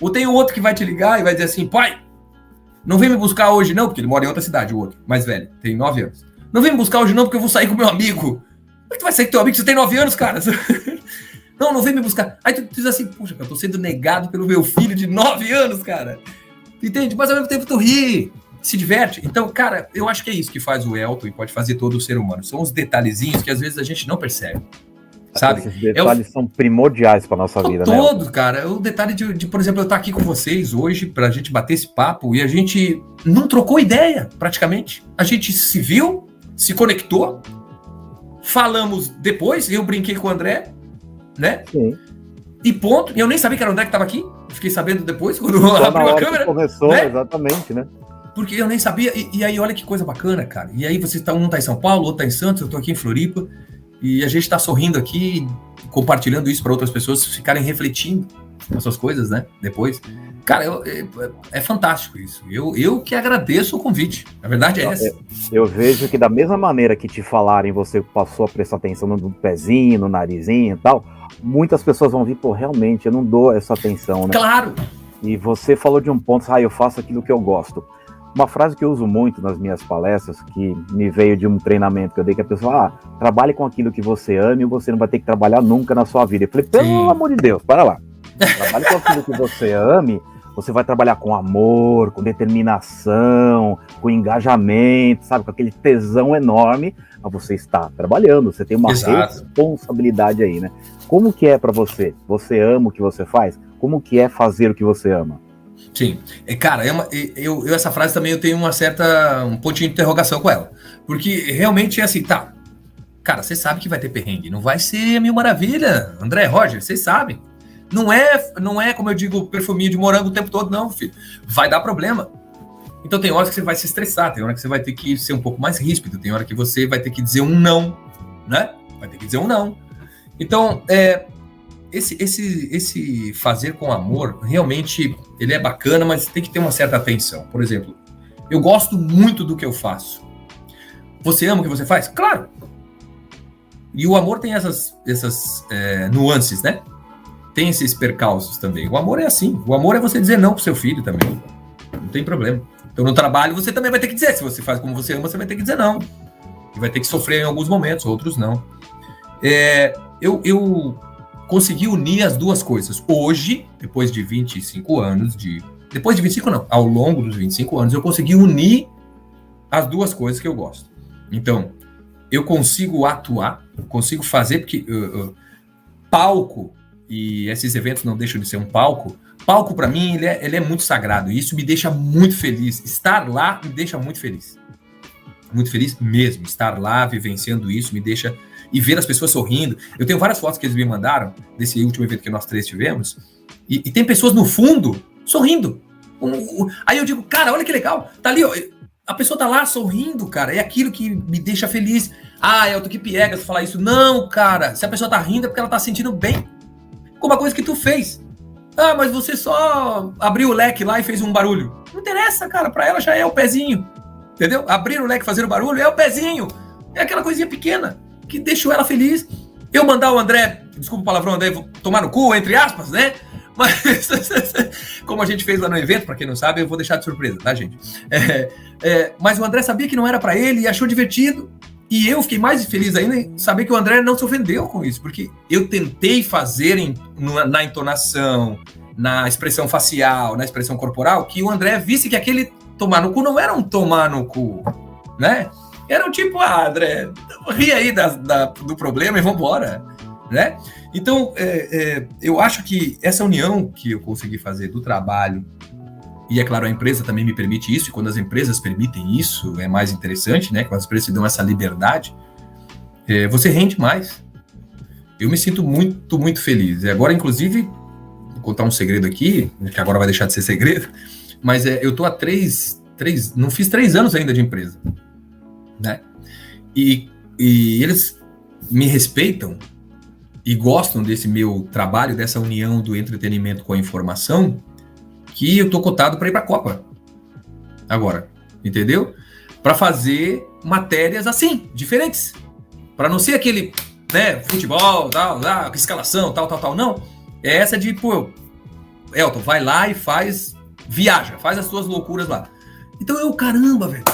Ou tem o outro que vai te ligar e vai dizer assim, pai, não vem me buscar hoje não, porque ele mora em outra cidade, o outro, mais velho, tem 9 anos. Não vem me buscar hoje não, porque eu vou sair com meu amigo. Como é que tu vai sair com teu amigo? Você tem 9 anos, cara. Não vem me buscar. Aí tu diz assim, puxa, eu tô sendo negado pelo meu filho de 9 anos, cara. Entende? Mas ao mesmo tempo tu ri, se diverte. Então, cara, eu acho que é isso que faz o Elton e pode fazer todo o ser humano. São os detalhezinhos que às vezes a gente não percebe. Sabe? Esses detalhes são primordiais para nossa vida, né? Todo, cara. O detalhe de, por exemplo, eu estar aqui com vocês hoje pra gente bater esse papo e a gente não trocou ideia, praticamente. A gente se viu, se conectou, falamos depois, eu brinquei com o André, né? Sim. E ponto. Eu nem sabia que era o André que estava aqui. Fiquei sabendo depois, quando abriu a câmera. Começou, né? Exatamente, né? Porque eu nem sabia. E aí, olha que coisa bacana, cara. E aí, um tá em São Paulo, outro tá em Santos, eu tô aqui em Floripa. E a gente tá sorrindo aqui, compartilhando isso para outras pessoas ficarem refletindo essas coisas, né? Depois. Cara, é fantástico isso. Eu que agradeço o convite. A verdade é essa. Eu vejo que da mesma maneira que te falarem, você passou a prestar atenção no pezinho, no narizinho e tal, muitas pessoas vão vir, pô, realmente, eu não dou essa atenção, né? Claro! E você falou de um ponto, eu faço aquilo que eu gosto. Uma frase que eu uso muito nas minhas palestras, que me veio de um treinamento que eu dei, que a pessoa, trabalhe com aquilo que você ama e você não vai ter que trabalhar nunca na sua vida. Eu falei, pelo amor de Deus, para lá. Trabalhe com aquilo que você ame, você vai trabalhar com amor, com determinação, com engajamento, sabe? Com aquele tesão enorme, mas você está trabalhando, você tem uma responsabilidade aí, né? Como que é para você? Você ama o que você faz? Como que é fazer o que você ama? Sim, cara, essa frase também eu tenho um pontinho de interrogação com ela, porque realmente é assim, tá, cara, você sabe que vai ter perrengue, não vai ser mil maravilha, André, Roger, vocês sabem, Não é, como eu digo, perfuminho de morango o tempo todo, não, filho. Vai dar problema. Então tem horas que você vai se estressar, tem hora que você vai ter que ser um pouco mais ríspido, tem hora que você vai ter que dizer um não, né? Vai ter que dizer um não. Então, esse fazer com amor, realmente, ele é bacana, mas tem que ter uma certa atenção. Por exemplo, eu gosto muito do que eu faço. Você ama o que você faz? Claro! E o amor tem essas nuances, né? Tem esses percalços também. O amor é assim. O amor é você dizer não pro seu filho também. Não tem problema. Então, no trabalho, você também vai ter que dizer. Se você faz como você ama, você vai ter que dizer não. E vai ter que sofrer em alguns momentos, outros não. Eu consegui unir as duas coisas. Hoje, depois de 25 anos, depois de 25 não, ao longo dos 25 anos, eu consegui unir as duas coisas que eu gosto. Então, eu consigo atuar, eu consigo fazer, porque palco, e esses eventos não deixam de ser um palco, para mim, ele é muito sagrado, e isso me deixa muito feliz. Estar lá me deixa muito feliz. Muito feliz mesmo. Estar lá, vivenciando isso, me deixa... E ver as pessoas sorrindo. Eu tenho várias fotos que eles me mandaram, desse último evento que nós três tivemos, e tem pessoas no fundo sorrindo. Aí eu digo, cara, olha que legal, tá ali, ó, a pessoa tá lá sorrindo, cara, é aquilo que me deixa feliz. Elton, que piegas falar isso. Não, cara, se a pessoa tá rindo é porque ela tá sentindo bem com uma coisa que tu fez. Mas você só abriu o leque lá e fez um barulho. Não interessa, cara, pra ela já é o pezinho, entendeu? Abrir o leque, fazer o barulho é o pezinho, é aquela coisinha pequena que deixou ela feliz. Eu mandar o André, desculpa o palavrão, André, tomar no cu, entre aspas, né? Mas, como a gente fez lá no evento, pra quem não sabe, eu vou deixar de surpresa, tá, gente? Mas o André sabia que não era pra ele e achou divertido. E eu fiquei mais feliz ainda em saber que o André não se ofendeu com isso, porque eu tentei fazer na entonação, na expressão facial, na expressão corporal, que o André visse que aquele tomar no cu não era um tomar no cu, né? Era um tipo, André, ri aí do problema e vambora, né? Então, eu acho que essa união que eu consegui fazer do trabalho, e é claro, a empresa também me permite isso, e quando as empresas permitem isso, é mais interessante, né? Quando as empresas te dão essa liberdade, você rende mais. Eu me sinto muito, muito feliz. E agora, inclusive, vou contar um segredo aqui, que agora vai deixar de ser segredo, mas eu tô há não fiz 3 anos ainda de empresa, né? E eles me respeitam e gostam desse meu trabalho, dessa união do entretenimento com a informação, que eu tô cotado para ir para a Copa agora, entendeu? Para fazer matérias assim, diferentes, para não ser aquele, né, futebol, tal, escalação, tal, não. É essa de, Elton, vai lá e viaja, faz as suas loucuras lá. Então caramba, velho,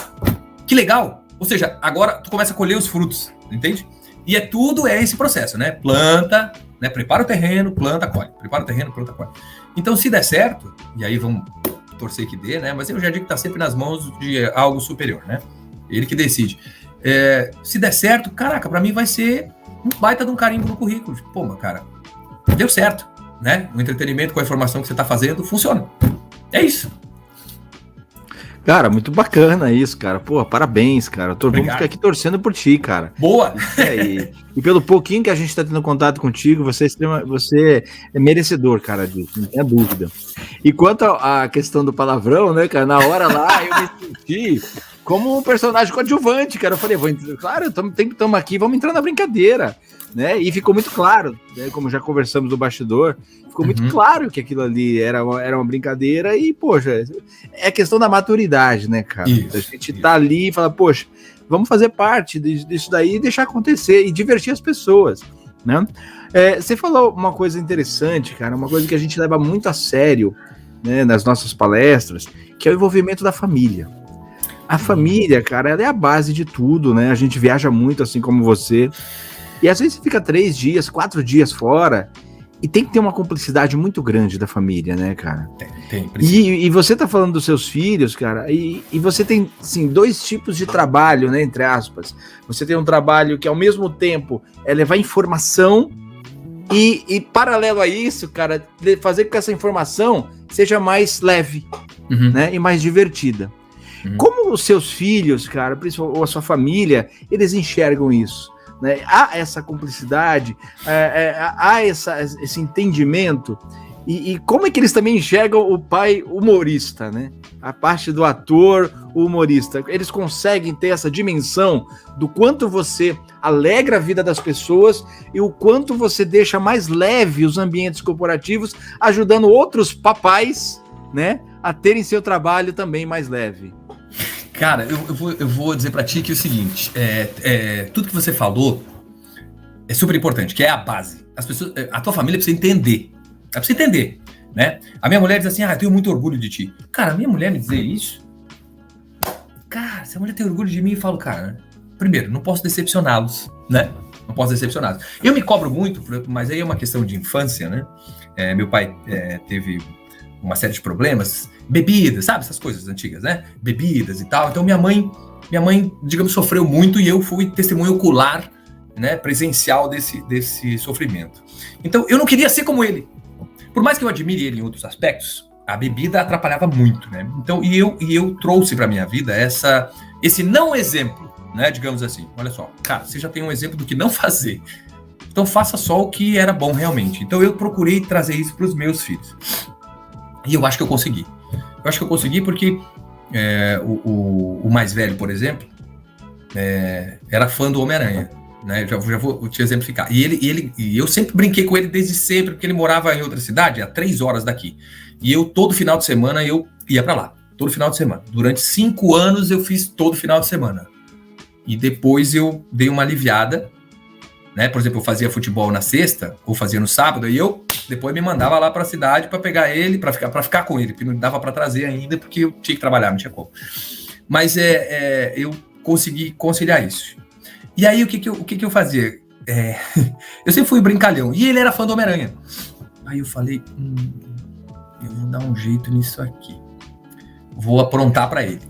que legal. Ou seja, agora tu começa a colher os frutos, entende? E tudo esse processo, né? Planta, né? Prepara o terreno, planta, colhe. Prepara o terreno, planta, colhe. Então, se der certo, e aí vamos torcer que dê, né? Mas eu já digo que tá sempre nas mãos de algo superior, né? Ele que decide. Se der certo, caraca, pra mim vai ser um baita de um carimbo no currículo. Pô, mas cara, deu certo, né? O entretenimento com a informação que você tá fazendo funciona. É isso. Cara, muito bacana isso, cara. Pô, parabéns, cara. Vamos ficar aqui torcendo por ti, cara. Boa! E pelo pouquinho que a gente tá tendo contato contigo, você é merecedor, cara, disso, não tenha dúvida. E quanto à questão do palavrão, né, cara, na hora lá eu me senti como um personagem coadjuvante, cara. Eu falei, claro, estamos aqui, vamos entrar na brincadeira, né? E ficou muito claro, né, como já conversamos no bastidor, ficou muito claro que aquilo ali era uma brincadeira e, poxa, é questão da maturidade, né, cara? Isso, a gente tá ali e fala, poxa, vamos fazer parte disso daí e deixar acontecer e divertir as pessoas, né? Você falou uma coisa interessante, cara, uma coisa que a gente leva muito a sério, né, nas nossas palestras, que é o envolvimento da família. A família, cara, ela é a base de tudo, né? A gente viaja muito, assim como você, e às vezes fica 3 dias, 4 dias fora, e tem que ter uma cumplicidade muito grande da família, né, cara? Tem. E você tá falando dos seus filhos, cara, e você tem, assim, 2 tipos de trabalho, né, entre aspas. Você tem um trabalho que, ao mesmo tempo, é levar informação e paralelo a isso, cara, fazer com que essa informação seja mais leve, né, e mais divertida. Como os seus filhos, cara, principalmente, ou a sua família, eles enxergam isso? né? Há essa cumplicidade, há esse entendimento. E como é que eles também enxergam o pai humorista, né? A parte do ator, o humorista. Eles conseguem ter essa dimensão do quanto você alegra a vida das pessoas e o quanto você deixa mais leve os ambientes corporativos, ajudando outros papais, né, a terem seu trabalho também mais leve. Cara, eu vou dizer pra ti que é o seguinte, tudo que você falou é super importante, que é a base. As pessoas, a tua família precisa entender. É pra você entender, né? A minha mulher diz assim, eu tenho muito orgulho de ti. Cara, a minha mulher me dizer isso... Cara, se a mulher tem orgulho de mim, eu falo, cara, primeiro, não posso decepcioná-los, né? Não posso decepcioná-los. Eu me cobro muito, mas aí é uma questão de infância, né? Meu pai teve uma série de problemas, bebidas, sabe? Essas coisas antigas, né? Bebidas e tal. Então minha mãe, digamos, sofreu muito e eu fui testemunho ocular, né? Presencial desse sofrimento. Então eu não queria ser como ele. Por mais que eu admire ele em outros aspectos, a bebida atrapalhava muito, né? Então, e eu trouxe para minha vida esse não exemplo, né? Digamos assim, olha só, cara, você já tem um exemplo do que não fazer. Então faça só o que era bom realmente. Então eu procurei trazer isso para os meus filhos. E eu acho que eu consegui. Eu acho que eu consegui porque o mais velho, por exemplo, era fã do Homem-Aranha. Né? Já vou te exemplificar. E eu sempre brinquei com ele desde sempre, porque ele morava em outra cidade, a 3 horas daqui. E eu, todo final de semana, eu ia pra lá. Todo final de semana. Durante 5 anos, eu fiz todo final de semana. E depois eu dei uma aliviada. Né? Por exemplo, eu fazia futebol na sexta, ou fazia no sábado, e eu depois me mandava lá pra cidade pra pegar ele, pra ficar com ele, porque não dava pra trazer ainda, porque eu tinha que trabalhar, não tinha como. Mas eu consegui conciliar isso. E aí, o que eu fazia? Eu sempre fui brincalhão. E ele era fã do Homem-Aranha. Aí eu falei, eu vou dar um jeito nisso aqui. Vou aprontar pra ele.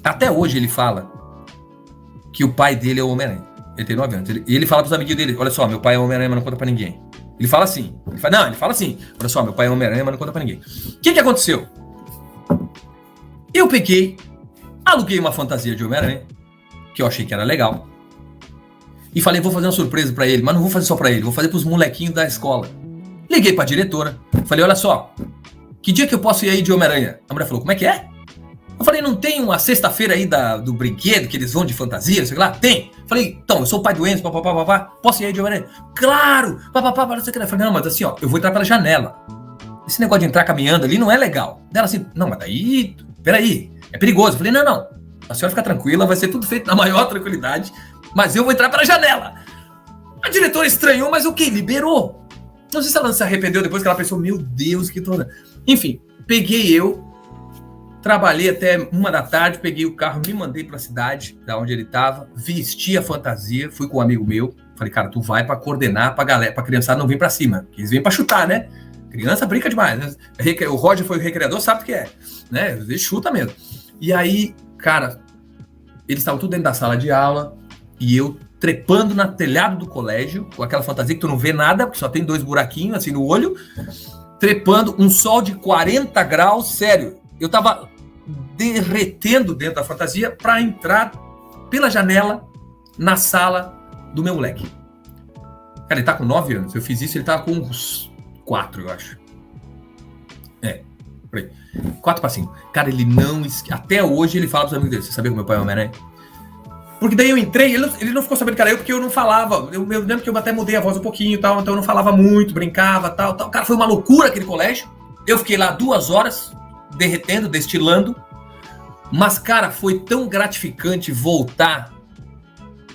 Até hoje ele fala que o pai dele é o Homem-Aranha. Ele tem 9 anos. Ele fala pros amiguinhos dele, olha só, meu pai é o Homem-Aranha, mas não conta pra ninguém. Ele fala assim. Ele fala assim. Olha só, meu pai é o Homem-Aranha, mas não conta pra ninguém. O que aconteceu? Eu peguei, aluguei uma fantasia de Homem-Aranha, que eu achei que era legal. E falei, vou fazer uma surpresa pra ele, mas não vou fazer só pra ele, vou fazer pros molequinhos da escola. Liguei pra diretora, falei, olha só, que dia que eu posso ir aí de Homem-Aranha? A mulher falou, como é que é? Eu falei, não tem uma sexta-feira aí do brinquedo que eles vão de fantasia, não sei lá? Tem. Falei, então, eu sou o pai do Enzo, papapá, posso ir aí de Homem-Aranha? Claro, papapá, não sei o que. Eu falei, não, mas assim, ó, eu vou entrar pela janela. Esse negócio de entrar caminhando ali não é legal. Dela assim, não, mas daí, peraí, é perigoso. Eu falei, não, a senhora fica tranquila, vai ser tudo feito na maior tranquilidade, mas eu vou entrar pela janela. A diretora estranhou, mas o que? Liberou. Não sei se ela se arrependeu depois que ela pensou, meu Deus, que toda. Enfim, peguei trabalhei até 1 da tarde, peguei o carro, me mandei pra cidade, da onde ele tava, vesti a fantasia, fui com um amigo meu, falei, cara, tu vai pra coordenar pra galera, pra criançada não vir pra cima, que eles vêm pra chutar, né? Criança brinca demais, né? O Roger foi o recreador, sabe o que é, né? Ele chuta mesmo. E aí, cara, eles estavam tudo dentro da sala de aula e eu trepando no telhado do colégio, com aquela fantasia que tu não vê nada, porque só tem 2 buraquinhos assim no olho, trepando, um sol de 40 graus, sério. Eu tava derretendo dentro da fantasia para entrar pela janela na sala do meu moleque. Cara, ele tá com 9 anos. Eu fiz isso, ele tava com uns 4, eu acho. Por aí. 4 para 5. Cara, ele não... Até hoje ele fala pros amigos dele, você sabia que meu pai é Homem-Aranha? Porque daí eu entrei, ele não ficou sabendo que era eu, porque eu não falava. Eu lembro que eu até mudei a voz um pouquinho e tal, então eu não falava muito, brincava e tal. Cara, foi uma loucura aquele colégio. Eu fiquei lá 2 horas, derretendo, destilando. Mas, cara, foi tão gratificante voltar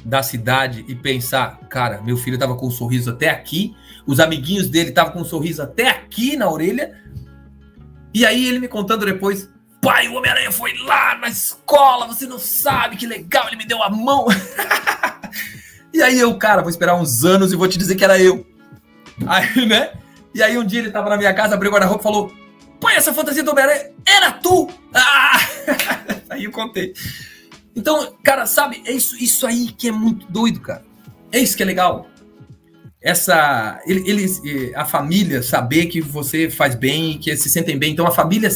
da cidade e pensar, cara, meu filho tava com um sorriso até aqui, os amiguinhos dele estavam com um sorriso até aqui na orelha. E aí ele me contando depois, pai, o Homem-Aranha foi lá na escola, você não sabe, que legal, ele me deu a mão. E aí eu, cara, vou esperar uns anos e vou te dizer que era eu. Aí, né? E aí um dia ele tava na minha casa, abriu o guarda-roupa e falou, pai, essa fantasia do Homem-Aranha era tu! Ah! Aí eu contei. Então, cara, sabe, é isso aí que é muito doido, cara. É isso que é legal. A família saber que você faz bem e que se sentem bem. Então, a família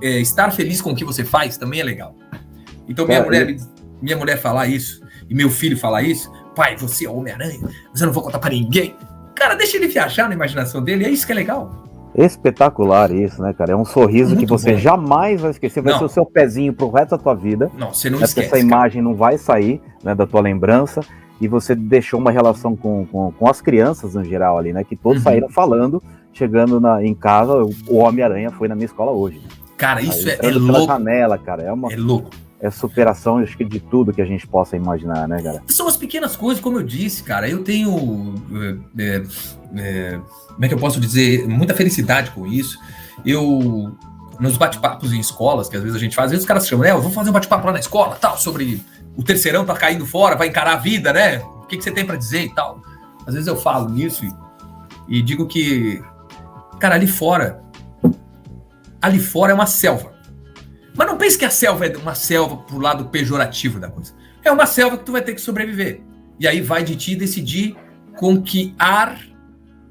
estar feliz com o que você faz também é legal. Então, minha mulher falar isso, e meu filho falar isso, pai, você é Homem-Aranha, mas eu não vou contar pra ninguém. Cara, deixa ele viajar na imaginação dele, é isso que é legal. Espetacular isso, né, cara? É um sorriso muito que você jamais vai esquecer, vai ser o seu pezinho pro resto da tua vida. Não, você não esquece. Essa imagem não vai sair, né, da tua lembrança, e você deixou uma relação com as crianças no geral ali, né? Que todos saíram falando, chegando em casa, o Homem-Aranha foi na minha escola hoje. Cara, isso é louco. Janela, cara, é louco. É superação, acho que de tudo que a gente possa imaginar, né, cara? São as pequenas coisas, como eu disse, cara. Eu tenho, como é que eu posso dizer, muita felicidade com isso. Eu, nos bate-papos em escolas, que às vezes a gente faz, às vezes os caras chamam, eu vou fazer um bate-papo lá na escola, tal, sobre o terceirão tá caindo fora, vai encarar a vida, né? O que você tem pra dizer e tal. Às vezes eu falo nisso e digo que, cara, ali fora é uma selva. Mas não pense que a selva é uma selva pro lado pejorativo da coisa. É uma selva que tu vai ter que sobreviver. E aí vai de ti decidir com que ar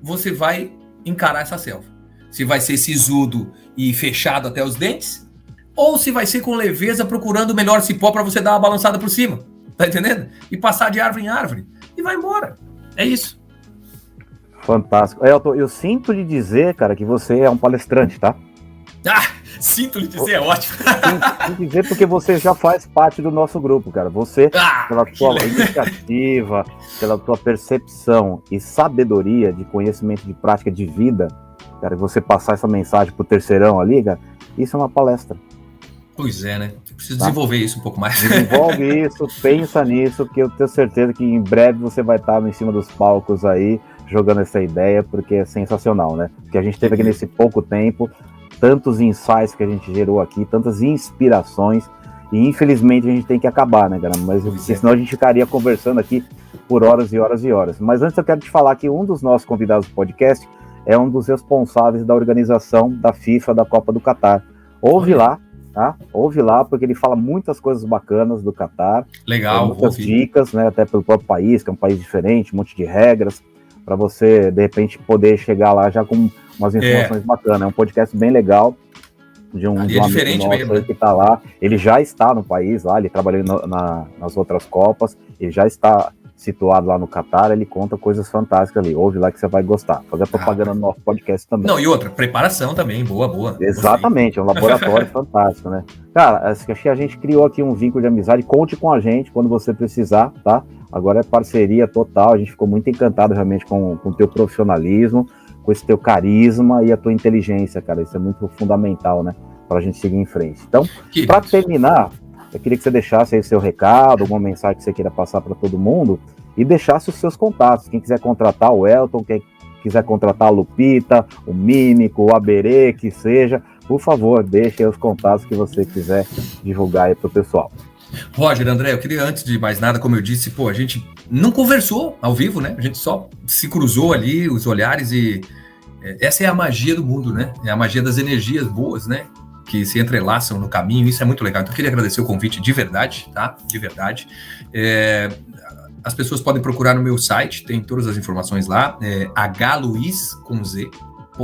você vai encarar essa selva. Se vai ser sisudo e fechado até os dentes, ou se vai ser com leveza procurando o melhor cipó para você dar uma balançada por cima. Tá entendendo? E passar de árvore em árvore. E vai embora. É isso. Fantástico. Elton, eu sinto lhe dizer, cara, que você é um palestrante, tá? Sinto lhe dizer, é ótimo. Sinto dizer porque você já faz parte do nosso grupo, cara. Você, pela tua iniciativa, pela tua percepção e sabedoria de conhecimento de prática de vida, cara, você passar essa mensagem pro terceirão ali, cara, isso é uma palestra. Pois é, né? Eu preciso desenvolver isso um pouco mais. Desenvolve isso, pensa nisso, que eu tenho certeza que em breve você vai estar em cima dos palcos aí, jogando essa ideia, porque é sensacional, né? Porque a gente teve aqui nesse pouco tempo tantos insights que a gente gerou aqui, tantas inspirações, e infelizmente a gente tem que acabar, né, cara? Mas senão a gente ficaria conversando aqui por horas e horas e horas. Mas antes eu quero te falar que um dos nossos convidados do podcast é um dos responsáveis da organização da FIFA da Copa do Catar. Ouve lá, tá? Ouve lá, porque ele fala muitas coisas bacanas do Catar. Legal. Muitas dicas, né? Até pelo próprio país, que é um país diferente, um monte de regras, para você, de repente, poder chegar lá já com umas informações bacanas. É um podcast bem legal, de um diferente mesmo, né? Que está lá. Ele já está no país lá, ele trabalhou nas outras Copas, ele já está situado lá no Catar, ele conta coisas fantásticas ali. Ouve lá que você vai gostar. Fazer propaganda no nosso podcast também. Não, e outra, preparação também, boa. Exatamente, é um laboratório fantástico, né? Cara, acho que a gente criou aqui um vínculo de amizade. Conte com a gente quando você precisar, tá? Agora é parceria total, a gente ficou muito encantado realmente com o teu profissionalismo, com esse teu carisma e a tua inteligência, cara. Isso é muito fundamental, né? Pra gente seguir em frente. Então, para terminar, eu queria que você deixasse aí o seu recado, alguma mensagem que você queira passar para todo mundo e deixasse os seus contatos. Quem quiser contratar o Elton, quem quiser contratar a Lupita, o Mímico, o Aberê, que seja, por favor, deixe aí os contatos que você quiser divulgar aí pro pessoal. Roger, André, eu queria, antes de mais nada, como eu disse, a gente não conversou ao vivo, né? A gente só se cruzou ali, os olhares, e essa é a magia do mundo, né? É a magia das energias boas, né? Que se entrelaçam no caminho, isso é muito legal. Então eu queria agradecer o convite de verdade, tá? De verdade. As pessoas podem procurar no meu site, tem todas as informações lá, hluiz.com.br,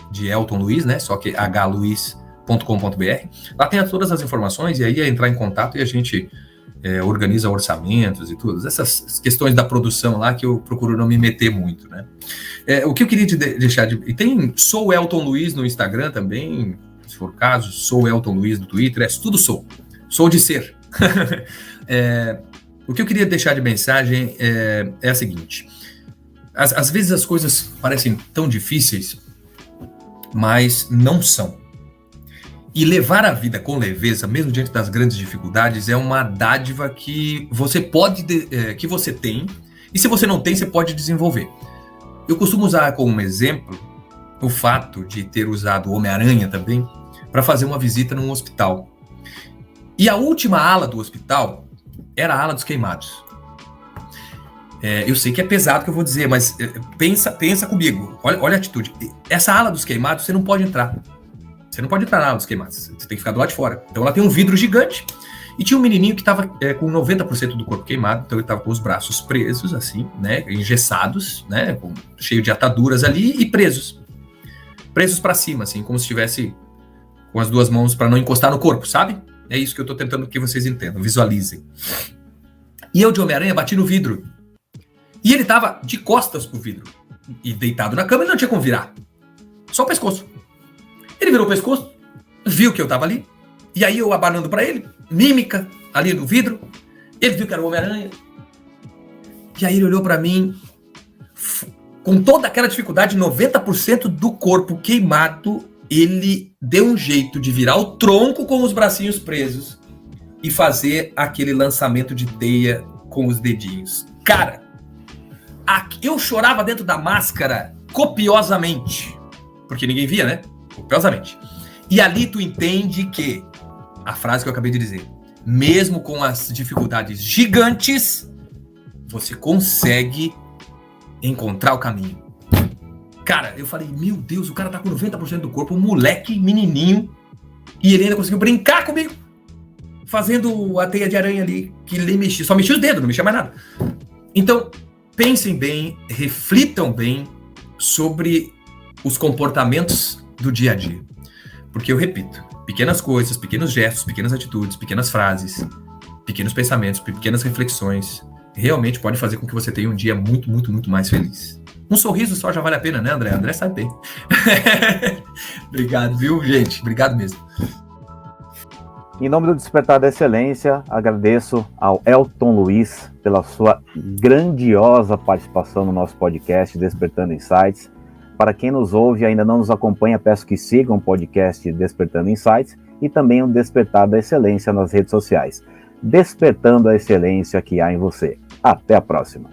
de Elton Luiz, né? Só que hluiz.com.br. Lá tem todas as informações, e aí é entrar em contato e a gente organiza orçamentos e tudo. Essas questões da produção lá que eu procuro não me meter muito, né? O que eu queria deixar de... E sou Elton Luiz no Instagram também, se for o caso, sou Elton Luiz no Twitter, tudo sou de ser. O que eu queria deixar de mensagem é a seguinte: às vezes as coisas parecem tão difíceis, mas não são. E levar a vida com leveza, mesmo diante das grandes dificuldades, é uma dádiva que você que você tem, e se você não tem, você pode desenvolver. Eu costumo usar como exemplo o fato de ter usado o Homem-Aranha também para fazer uma visita num hospital. E a última ala do hospital era a ala dos queimados. Eu sei que é pesado o que eu vou dizer, mas pensa comigo. Olha a atitude. Essa ala dos queimados, você não pode entrar. Você não pode entrar na ala dos queimados. Você tem que ficar do lado de fora. Então ela tem um vidro gigante. E tinha um menininho que estava com 90% do corpo queimado. Então ele estava com os braços presos, assim, né? Engessados, né? Cheio de ataduras ali e presos. Presos para cima, assim, como se estivesse com as duas mãos para não encostar no corpo, sabe? É isso que eu estou tentando que vocês entendam, visualizem. E eu de Homem-Aranha bati no vidro. E ele tava de costas pro vidro. E deitado na cama, ele não tinha como virar. Só o pescoço. Ele virou o pescoço, viu que eu tava ali. E aí eu abanando pra ele, mímica, ali no vidro. Ele viu que era o Homem-Aranha. E aí ele olhou pra mim, com toda aquela dificuldade, 90% do corpo queimado, ele deu um jeito de virar o tronco com os bracinhos presos e fazer aquele lançamento de teia com os dedinhos. Cara, eu chorava dentro da máscara copiosamente, porque ninguém via, né? Copiosamente. E ali tu entende que, a frase que eu acabei de dizer, mesmo com as dificuldades gigantes, você consegue encontrar o caminho. Cara, eu falei, meu Deus, o cara tá com 90% do corpo, um moleque menininho, e ele ainda conseguiu brincar comigo, fazendo a teia de aranha ali, que ele nem mexia, só mexia os dedos, não mexia mais nada. Então, pensem bem, reflitam bem sobre os comportamentos do dia a dia. Porque eu repito, pequenas coisas, pequenos gestos, pequenas atitudes, pequenas frases, pequenos pensamentos, pequenas reflexões, realmente pode fazer com que você tenha um dia muito, muito, muito mais feliz. Um sorriso só já vale a pena, né, André? André sabe bem. Obrigado, viu, gente? Obrigado mesmo. Em nome do Despertar da Excelência, agradeço ao Elton Luiz pela sua grandiosa participação no nosso podcast Despertando Insights. Para quem nos ouve e ainda não nos acompanha, peço que sigam o podcast Despertando Insights e também o Despertar da Excelência nas redes sociais. Despertando a excelência que há em você. Até a próxima.